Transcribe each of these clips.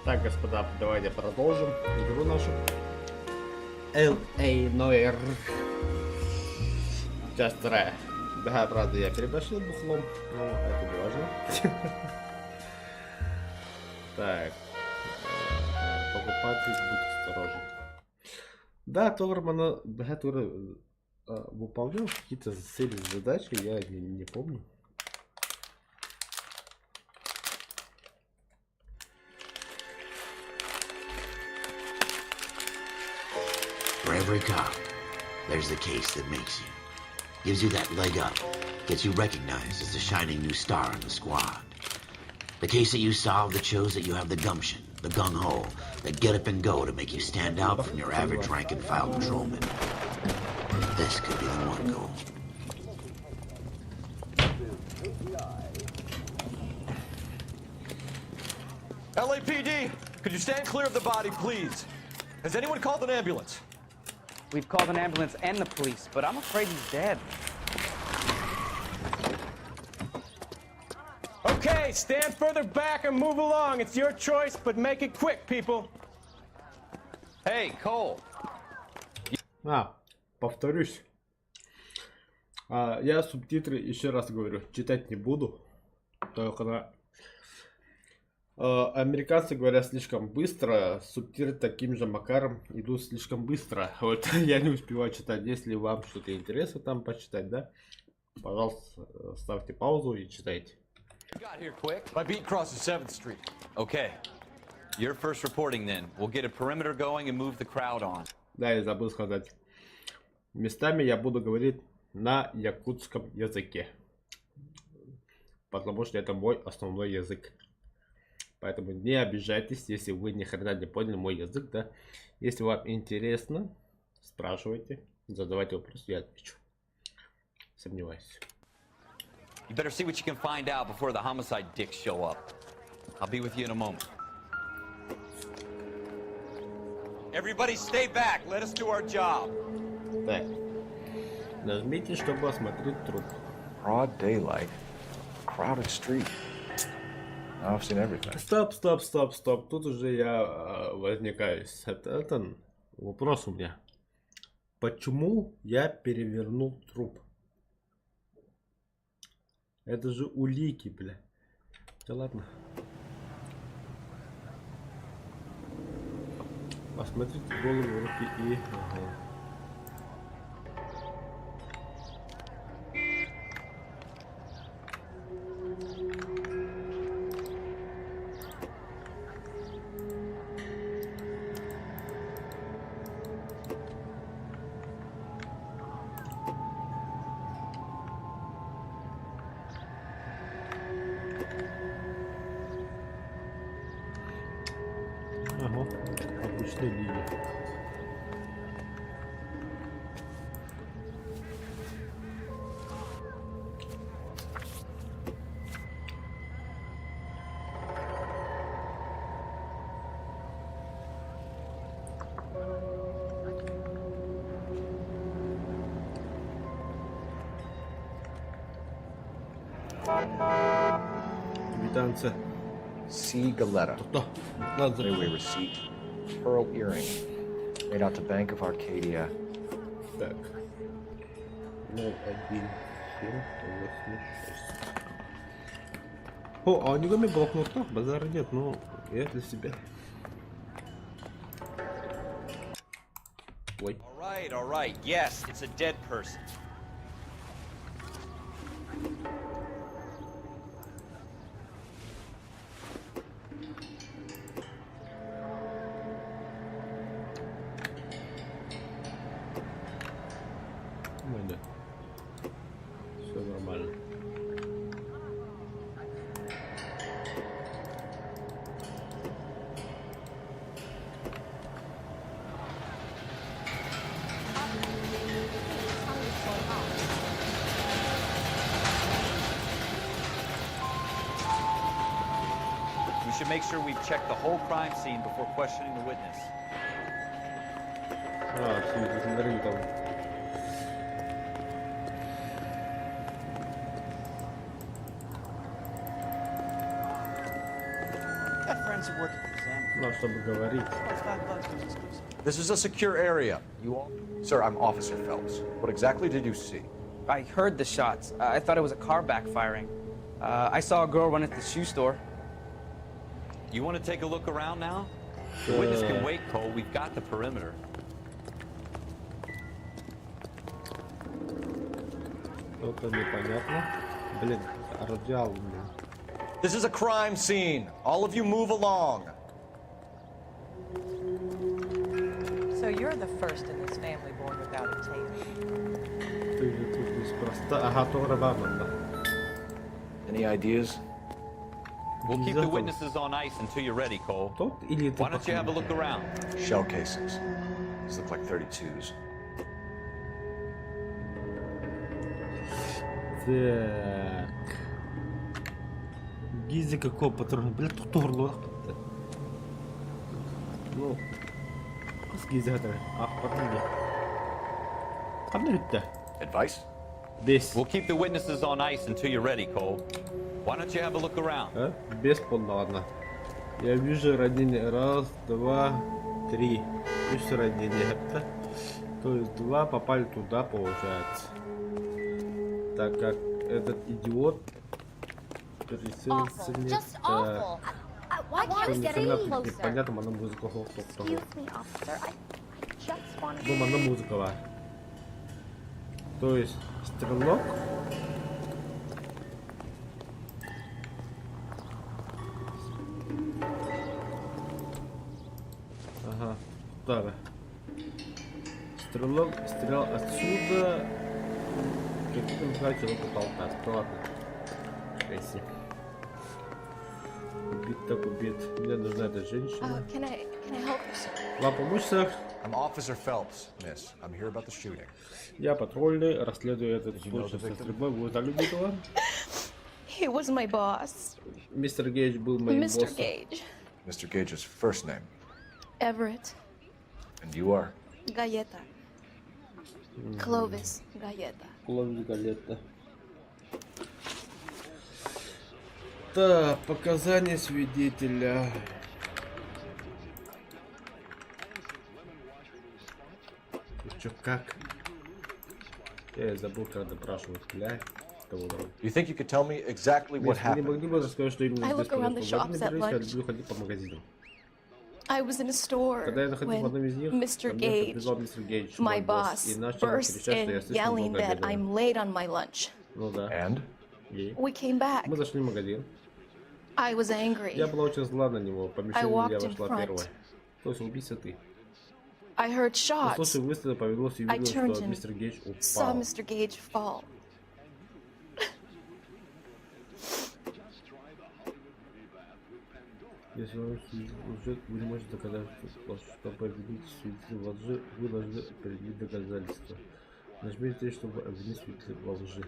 Так, господа, давайте продолжим игру нашу. L.A. Noire. Часть вторая. Да, правда, я переборщил бухлом, но это не важно. Так. Покупатель, будь осторожен. Да, Тормана, который выполнял какие-то цели, задачи, я не помню. For every cop, there's the case that makes you. Gives you that leg up. Gets you recognized as the shining new star in the squad. The case that you solve that shows that you have the gumption, the gung-ho, the get up and go to make you stand out from your average rank and file patrolman. This could be the one goal. LAPD, could you stand clear of the body, please? Has anyone called an ambulance? We've called an ambulance and the police, but I'm afraid he's dead. Okay, stand further back and move along. It's your choice, but make it quick, people. Hey, Cole. Повторюсь. Я субтитры, еще раз говорю, читать не буду. Только на... Американцы говорят слишком быстро, субтитры таким же макаром идут слишком быстро. Вот я не успеваю читать. Если вам что-то интересно там почитать, да, пожалуйста, ставьте паузу и читайте. Got here quick. My beat crosses 7th Street. Okay. You're first reporting then. We'll get a perimeter going and move the crowd on. Да, я забыл сказать. Местами я буду говорить на якутском языке. Потому что это мой основной язык. Поэтому не обижайтесь, если вы ни хрена не поняли мой язык, да. Если вам интересно, спрашивайте, задавайте вопросы, я отвечу. Сомневаюсь. You better see what you can find out before the homicide dicks show up. I'll be with you in a moment. Everybody stay back. Let us do our job. Так. Нажмите, чтобы осмотреть труп. Broad daylight. Crowded street. I've seen everything. Стоп. Тут уже я возникаюсь. Это вопрос у меня. Почему я перевернул труп? Это же улики, бля. Да ладно. Посмотрите голову, руки и... Обычная линия. Квитанция. C. Galetta. Layaway receipt. Pearl earring. Made out to Bank of Arcadia. Так. 01786. О, а у него не блокнот, базара нет, но я для себя. Ой. All right. Yes, it's a dead person. Да. Все нормально. We should make sure we've checked the whole crime scene before questioning the witness. Все, смотри, там. Got friends who work at the exam. Ну, чтобы говорить. This is a secure area. You all... Sir, I'm Officer Phelps. What exactly did you see? I heard the shots. I thought it was a car backfiring. I saw a girl run at the shoe store. You want to take a look around now? The witness can wait, Cole. We've got the perimeter. Что-то непонятно. Блин, радиал, блин. This is a crime scene. All of you move along. So you're the first in this family born without a tail. Ты же тут неспроста. Ага, то рабаном, да. Any ideas? We'll keep the witnesses on ice until you're ready, Cole. Тот или это Why don't you have a look around? Shell cases. These look like 32s. Так. Гизи какого патрона? Блин, тут торло. Ну. С гизи готовы. А, патроны. Патроны-то. Advice? Без. We'll keep the witnesses on ice until you're ready, Cole. Why don't you have a look around? А? Бесплатно, ладно. Я вижу ранение. Раз, два, три. Вижу ранение. Это. То есть два попали туда, получается. Так как этот идиот переселился не так. Непонятно, она музыка. Думаю, она музыка. То есть стрелок. Ага, так. Стрелок стрелял отсюда. Какие-то называются его потолка. Ладно. Если. Убит так убит. Мне нужна эта женщина. Can I help you, sir? Вам помочь, сэр? I'm Officer Phelps, miss. I'm here about the shooting. Я патрульный, расследую этот случай со стрельбой. Вы так любите его? He was my boss. Мистер Гейдж был моим боссом. Mr. Gage. Mr. Gage's first name. Everett. And you are? Galleta. Clovis Galleta. Клон Галетта. Так, показания свидетеля. Чё, как? Я забыл, как допрашивать, бля. You think you could tell me exactly what Если не happened? могли бы рассказать, что именно I здесь look around the произошло. shops at Я lunch. люблю ходить по магазинам. I was in a store Когда я находился в when одном из них, Mr. ко мне Gage, подбежал мистер Гейдж, my мой босс, boss, и начал burst кричать, что я in, слишком yelling много that обедаю. I'm late on my lunch. Ну да. And? И We came back. мы зашли в магазин. I was angry. Я была очень зла на него. I Помещение walked я in вошла front. первая. То есть убийца ты. I heard shots. Послушай выстрелы, повернулся и I увидел, turned что and мистер Гейдж saw упал. Mr. Gage fall. Если вам лжет, вы не можете доказать, что победить свидетеля во лжи, вы должны предъявить доказательства. Нажмите, чтобы обвинить свидетеля во лжи.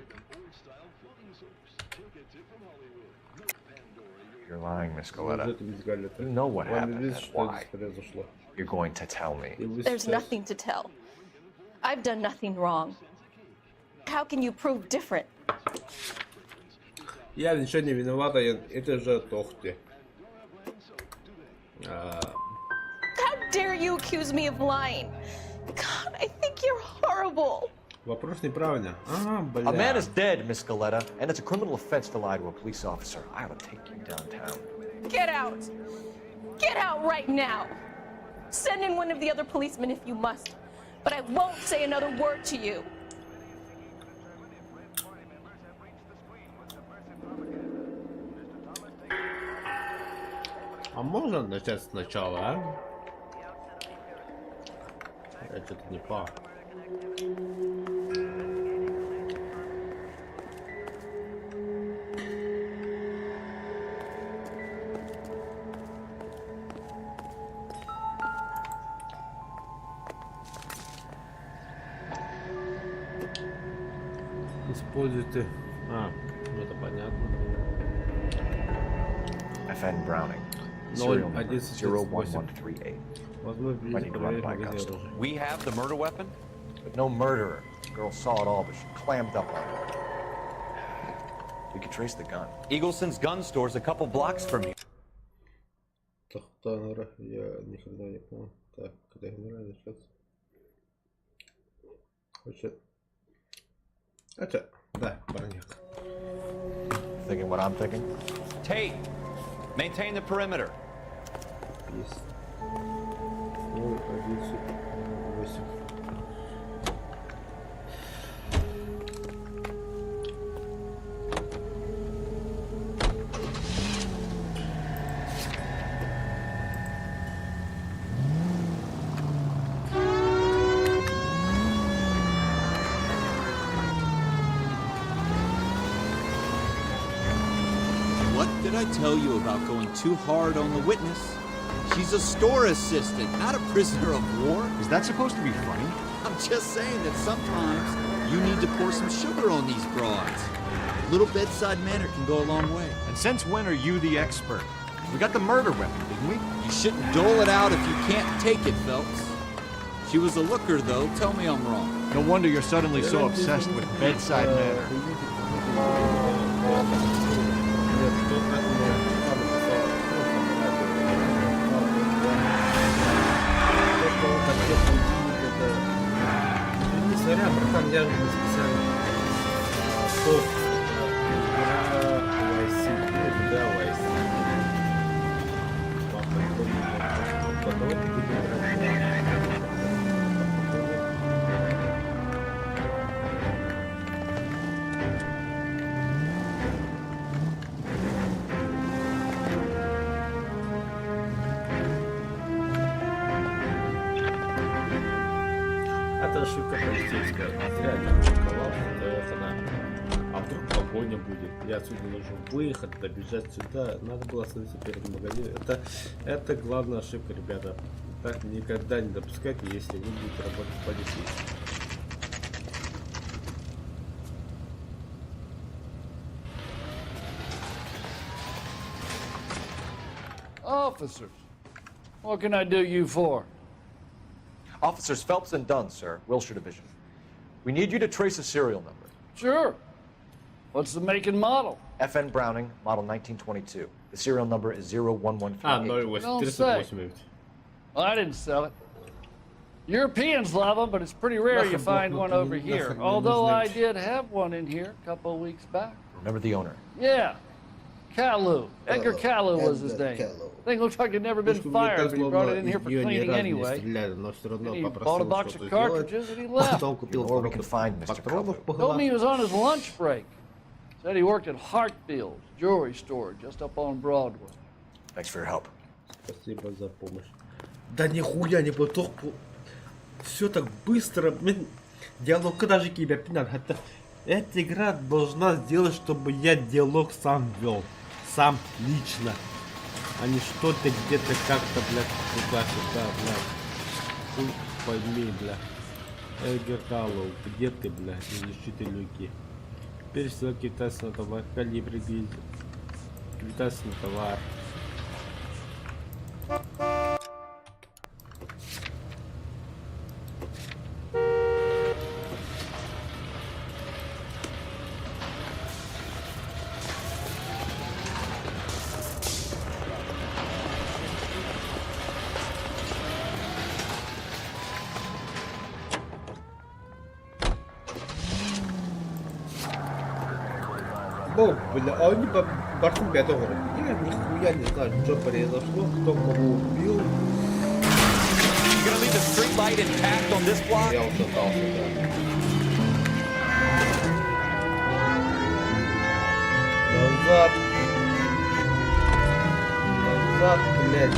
You're lying, Miss Galetta. Лжет мисс Галетта. You know what Вам happened известно, and что why. здесь произошло. You're going to tell me. И вы There's сейчас- nothing to tell. I've done nothing wrong. How can you prove different? Я ничего не виновата, это же Тохте. How dare you accuse me of lying? God, I think you're horrible. Вопрос неправильно. Бля. A man is dead, Miss Galetta, and it's a criminal offense to lie to a police officer. I ought to take you downtown. Get out. Get out right now. Send in one of the other policemen if you must, but I won't say another word to you. А можно начать сначала, а? Я что-то не по. Используйте. Ну это понятно. FN Browning. Serial number 01138. Возможно, Might need to run by магазин custom. оружия. We have the murder weapon? But no murderer. The girl saw it all, but she clammed up on it. We could trace the gun. Eagleson's gun store's a couple blocks from here. Тахтанера, я ни хрена не понял. Так, когда генеральный сейчас. Хочет. Это, да, парняк. Thinking what I'm thinking? Tate, maintain the perimeter. Есть. 0, 1, 8. What did I tell you about going too hard on the witness? She's a store assistant, not a prisoner of war. Is that supposed to be funny? I'm just saying that sometimes you need to pour some sugar on these broads. A little bedside manner can go a long way. And since when are you the expert? We got the murder weapon, didn't we? You shouldn't dole it out if you can't take it, Phelps. She was a looker, though. Tell me I'm wrong. No wonder you're suddenly so obsessed with bedside manner. Сорян, братан, я же специально. Стоп. Это ошибка полицейская. Зря я атаковал, а вдруг погоня будет. Я отсюда нужен выход, добежать сюда. Надо было остановиться перед магазином. Это главная ошибка, ребята. Так никогда не допускайте, если вы будете работать с полицией. Officers, what can I do you for? Officers Phelps and Dunn, sir, Wilshire Division. We need you to trace a serial number. Sure. What's the make and model? FN Browning, model 1922. The serial number is 01138. Don't say. Well, I didn't sell it. Europeans love them, but it's pretty rare you find one over here. Although I did have one in here a couple of weeks back. Remember the owner? Yeah. Kalu. Edgar Kalu was his name. Thing looked like it'd never been fired, but he brought it in here for cleaning anyway. And he bought a box of cartridges and he left. Or we can find Mr. Kalu. Told me he was on his lunch break. Said he worked at Hartfield's jewelry store just up on Broadway. Thanks for your help. Спасибо за помощь. Да нихуя не поток. Все так быстро. Диалог даже тебя пинат. Эта игра должна сделать, чтобы я диалог сам вел. Сам лично. А не что-то где-то как-то, блядь, туда-сюда, блядь. Хуй пойми, блядь. Эдгар Каллоу, где ты, блядь? Изучите люки. Пересылка китайского товара, калибри гильдии. Китайский товар. О, бля, а они по борту пятого года. Я нихуя не знаю, что произошло, кто кого убил. Я ушатался, да. Назад. Назад, блядь.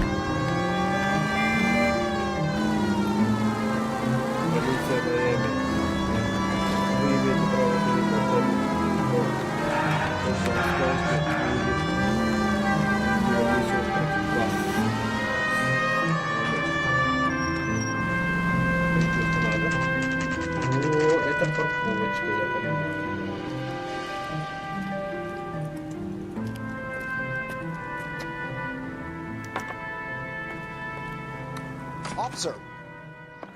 Полиция Майами. Вы имеете право перемотать. Это парковочка, я понимаю. Officer,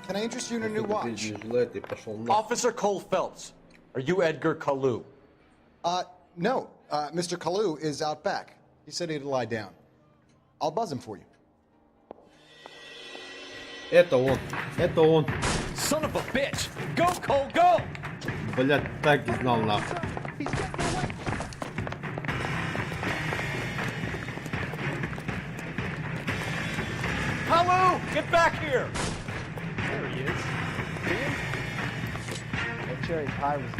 can I interest you in a new watch? Officer Cole Phelps, are you Edgar Kalu? No. Mr. Kalu is out back. He said he'd lie down. I'll buzz him for you. Это он. Это он. Son of a bitch! Go, Cole, go! Блядь, так и знал нахуй. Hello! Get back here! There he is. See him? That cherry pie was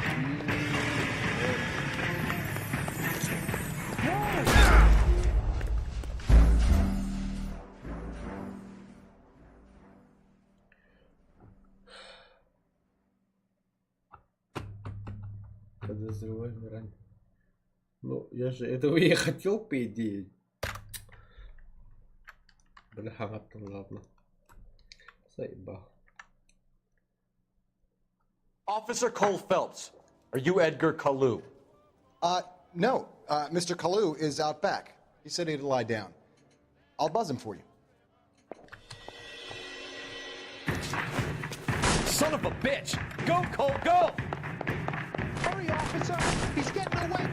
Подозреваемый ранее. Ну, я же этого и хотел, по идее. Бля, ладно. Заебал. Officer Cole Phelps, are you Edgar Kalu? No. Mr. Kalu is out back. He said he'd lie down. I'll buzz him for you. Son of a bitch! Go, Cole, go! Hurry, officer! He's getting away!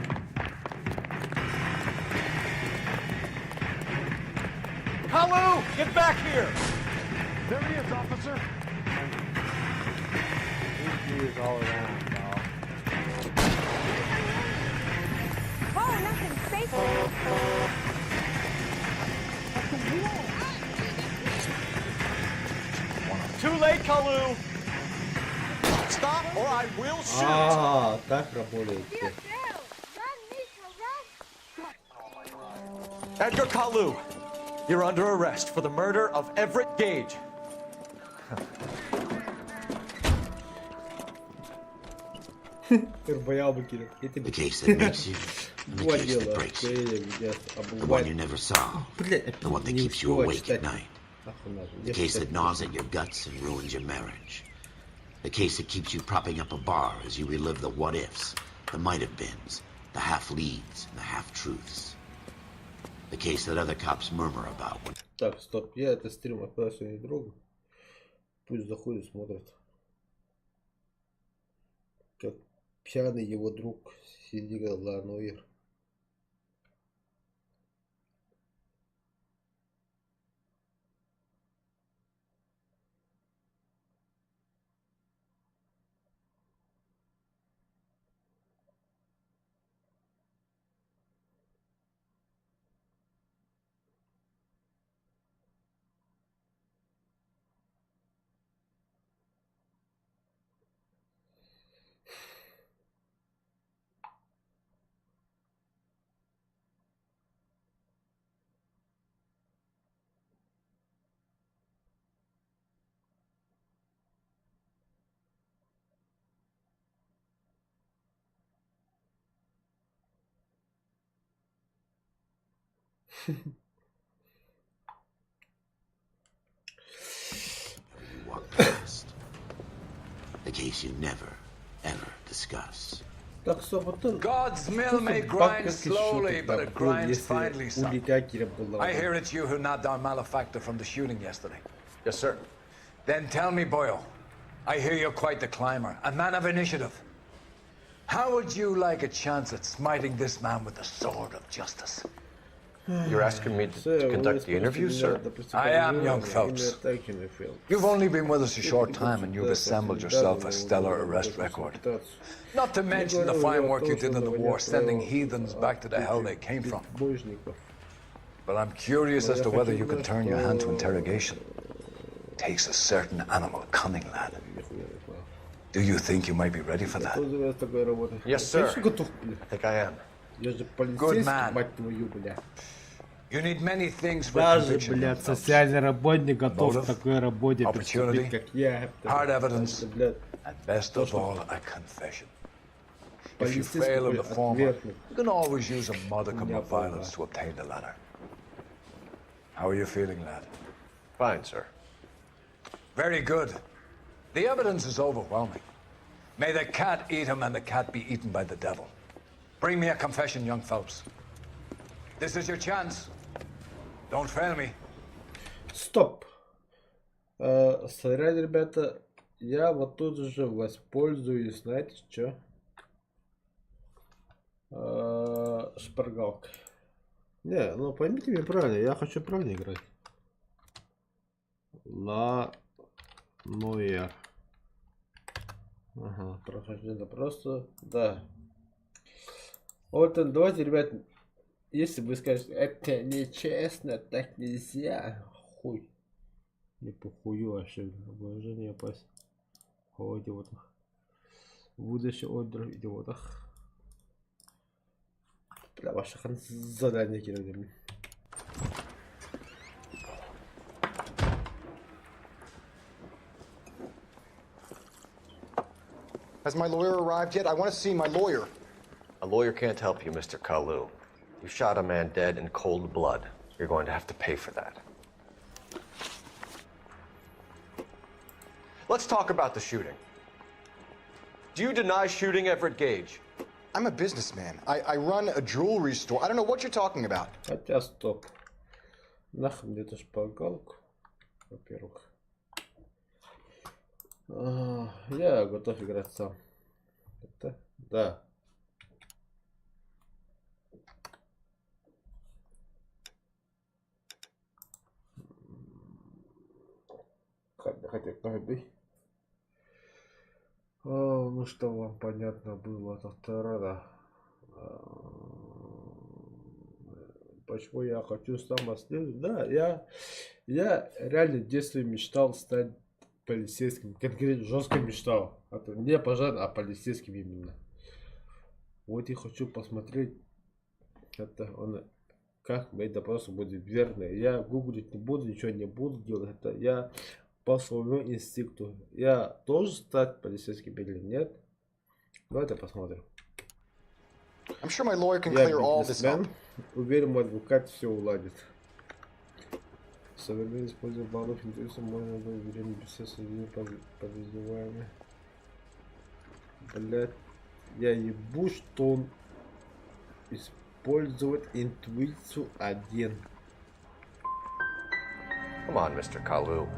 Kalu! Get back here! There he is, officer! he is all around, dog. Oh, nothing safe. Too late, Kalu! Stop or I will shoot! Так работает. Edgar Kalu, you're under arrest for the murder of Everett Gage. The case that makes you, and the case that breaks you. The one you never saw, the one that keeps you awake at night. The case that gnaws at your guts and ruins your marriage. The case that keeps you propping up a bar as you relive the what-ifs, the might-have-beens, the half-leads, and the half-truths. The case that other cops murmur about. Так, стоп, я это стрим отправил своему другу. Пусть заходит, смотрит. Как пьяный его друг сидит на Noire. You walk past. The case you never, ever discuss. God's mill may grind slowly, but it grinds finally, son. I hear it's you who nabbed our malefactor from the shooting yesterday. Yes, sir. Then tell me, Boyle, I hear you're quite the climber, a man of initiative. How would you like a chance at smiting this man with the sword of justice? You're asking me to conduct the interview, sir? I am, young Phelps. You've only been with us a short time and you've assembled yourself a stellar arrest record. Not to mention the fine work you did in the war, sending heathens back to the hell they came from. But I'm curious as to whether you can turn your hand to interrogation. It takes a certain animal cunning, lad. Do you think you might be ready for that? Yes, sir. I think I am. Good man. You need many things for Даже, conviction. блядь, социальный работник готов к такой работе Opportunity, приступить, как я. hard evidence, and best of all, a confession. If you fail in the former, you can always use a modicum of violence to obtain the latter. How are you feeling, lad? Fine, sir. Very good. The evidence is overwhelming. May the cat eat him and the cat be eaten by the devil. Bring me a confession, young Phelps. This is your chance. Don't fail me. Стоп. Смотрите, ребята, я вот тут же воспользуюсь, знаете, что? Шпаргалкой. Не, ну поймите меня правильно, я хочу правильно играть. На Noire. Ага, прохождение просто, да. Вот, давайте, ребят, если вы скажете, это нечестно, так нельзя, хуй. Не похую вообще, обожение опасно. О, идиотах. Выдача ордеров идиотах. Для ваших заданий кидали. Has my lawyer arrived yet? I want to see my lawyer. A lawyer can't help you, Mr. Kalu. You shot a man dead in cold blood. You're going to have to pay for that. Let's talk about the shooting. Do you deny shooting Everett Gage? I'm a businessman. I run a jewelry store. I don't know what you're talking about. Хотя стоп. Нахрен где-то шпаргалку. Во-первых. Я готов играть сам. Это? Да. Хотя каждый. Ну что вам понятно было, это вторая. Почему я хочу сам расследовать? Да, я реально в детстве мечтал стать полицейским, конкретно жестко мечтал. Это не пожар, а полицейским именно. Вот и хочу посмотреть, это он, как мои допросы будут верны. Я гуглить не буду, ничего не буду делать. Это я по своему инстинкту. Я тоже стать полицейским или нет? Давайте посмотрим. I'm sure my lawyer can clear all this up. Уверен, мой адвокат все уладит. Современное использование баллов интереса можно было время беседы с людьми подозреваемыми. Блять, я ебу, что он использует интуицию один. Come on, Mr. Kalu.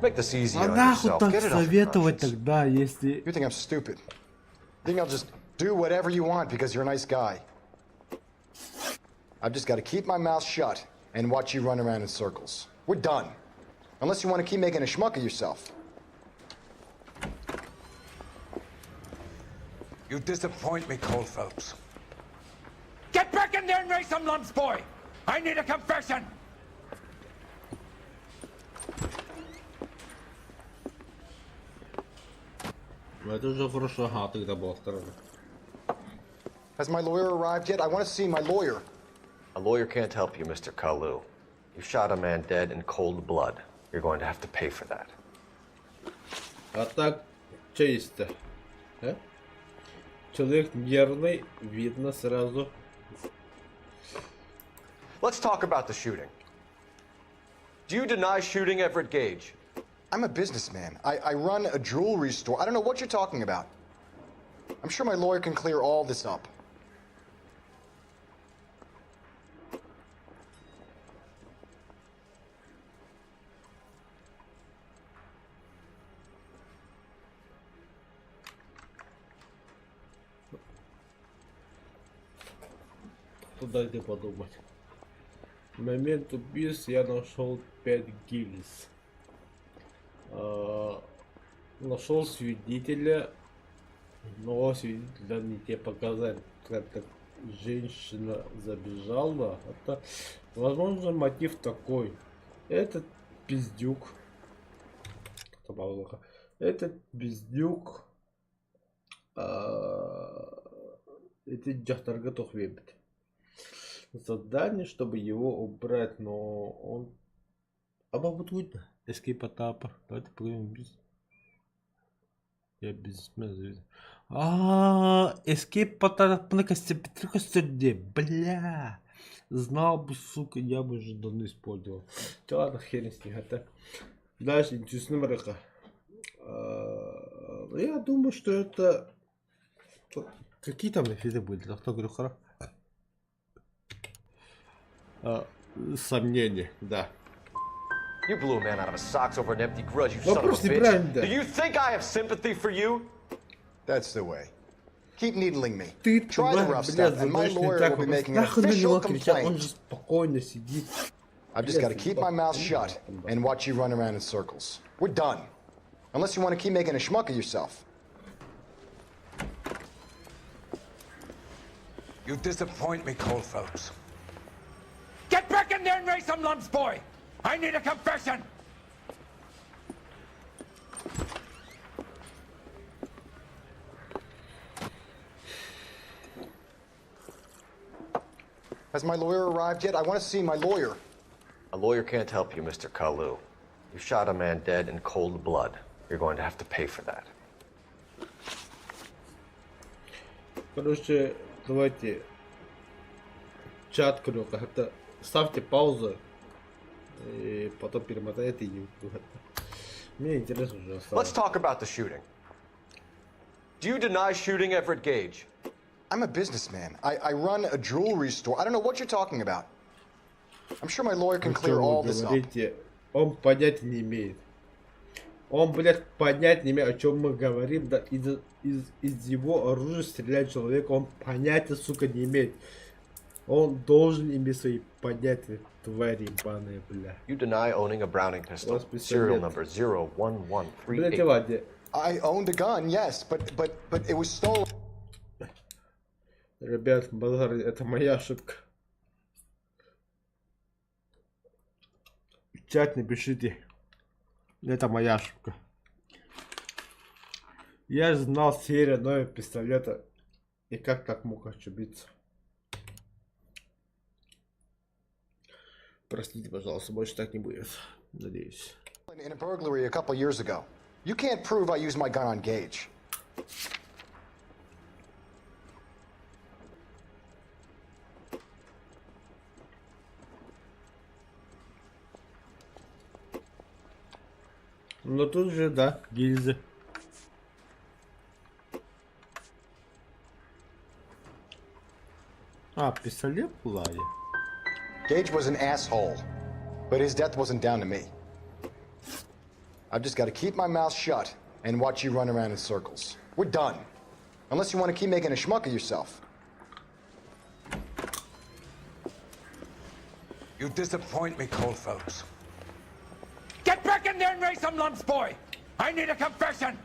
Make this easy А on нахуй yourself. так Get it off your советовать conscience. тогда, если... You think I'm stupid? You think I'll just do whatever you want because you're a nice guy? I've just got to keep my mouth shut and watch you run around in circles. We're done. Unless you want to keep making a schmuck of yourself. You disappoint me, Cole Phelps. Get back in there and raise some lumps, boy! I need a confession! Это уже хорошо, ага, тогда была вторая. Has my lawyer arrived yet? I want to see my lawyer. A lawyer can't help you, Mr. Kalu. You shot a man dead in cold blood. You're going to have to pay for that. А так, чисто. А? Человек нервный, видно сразу. Let's talk about the shooting. Do you deny shooting Everett Gage? I'm a businessman. I run a jewelry store. I don't know what you're talking about. I'm sure my lawyer can clear all this up. Дайте подумать. В момент убийства я нашел 5 гильз. Нашел свидетеля, но свидетеля не те показания. Как женщина забежала. Это, возможно, мотив такой. Этот пиздюк. Этот пиздюк. Эти джахтар готов вебить. Задание, чтобы его убрать, но он... Обобутует. Escape Atapa. Давайте поговорим без... Я бизнесмен. Escape Atapa на кости Петруха Стерде. Бля. Знал бы, сука, я бы уже давно использовал. Ладно, херень с них. Это... Дальше, сримера. Я думаю, что это... Какие там эффекты были? Кто говорю, хорошо? Сомнения, да. You blew a man out of his socks over an empty grudge, you son of a bitch. Do you think I have sympathy for you? That's the way. Keep needling me. Ты Try the rough stuff, and my lawyer will be making an official complaint. I've just got to keep my mouth shut and watch you run around in circles. We're done. Unless you want to keep making a schmuck of yourself. You disappoint me, Cole Phelps. Get back in there and raise some lumps, boy! I need a confession! Has my lawyer arrived yet? I want to see my lawyer. A lawyer can't help you, Mr. Kalu. You shot a man dead in cold blood. You're going to have to pay for that. Короче, давайте чат открою как-то. Ставьте паузу и потом перемотайте и мне интересно уже осталось. Let's talk about the shooting. Do you deny shooting Everett Gage? I'm a businessman. I run a jewelry store. I don't know what you're talking about. I'm sure my lawyer can clear all this up. Он понятия не имеет. Он, блядь, понять не имеет, о чем мы говорим. Да, из его оружия стреляет человек. Он понятия, сука, не имеет. Он должен иметь свои понятия, твари ебаные, бля. You deny owning a Browning pistol. Serial number 01138. Блядь, I owned a gun, yes, but it was stolen. Ребят, базар, это моя ошибка. В чат напишите. Это моя ошибка. Я знал серию нового пистолета. И как так мог ошибиться. Простите, пожалуйста, больше так не будет. Надеюсь. In a burglary a couple years ago. You can't prove I used my gun on Gage. Но тут же, да, гильзы. А, пистолет плаве. Gage was an asshole, but his death wasn't down to me. I've just got to keep my mouth shut and watch you run around in circles. We're done. Unless you want to keep making a schmuck of yourself. You disappoint me, Cole Phelps. Get back in there and raise some lumps, boy! I need a confession!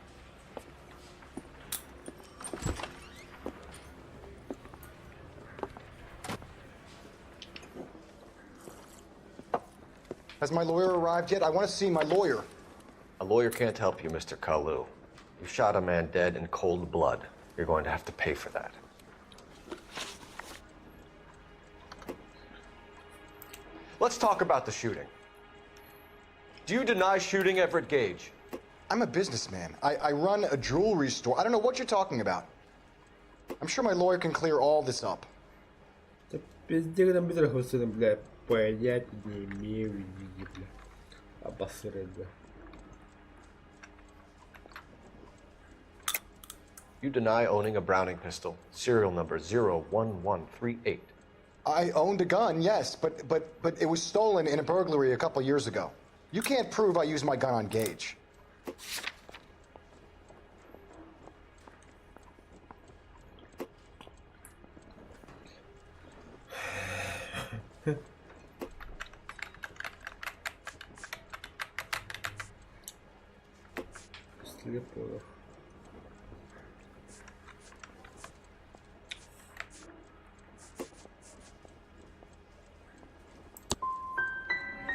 Has my lawyer arrived yet? I want to see my lawyer. A lawyer can't help you, Mr. Kalu. You shot a man dead in cold blood. You're going to have to pay for that. Let's talk about the shooting. Do you deny shooting Everett Gage? I'm a businessman. I run a jewelry store. I don't know what you're talking about. I'm sure my lawyer can clear all this up. Понять не имею, бля. Обосрать, да. You deny owning a Browning pistol. Serial number 01138. I owned a gun, yes, but it was stolen in a burglary a couple years ago. You can't prove I used my gun on Gage.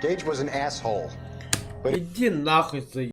Gage was an asshole. Иди нахуй,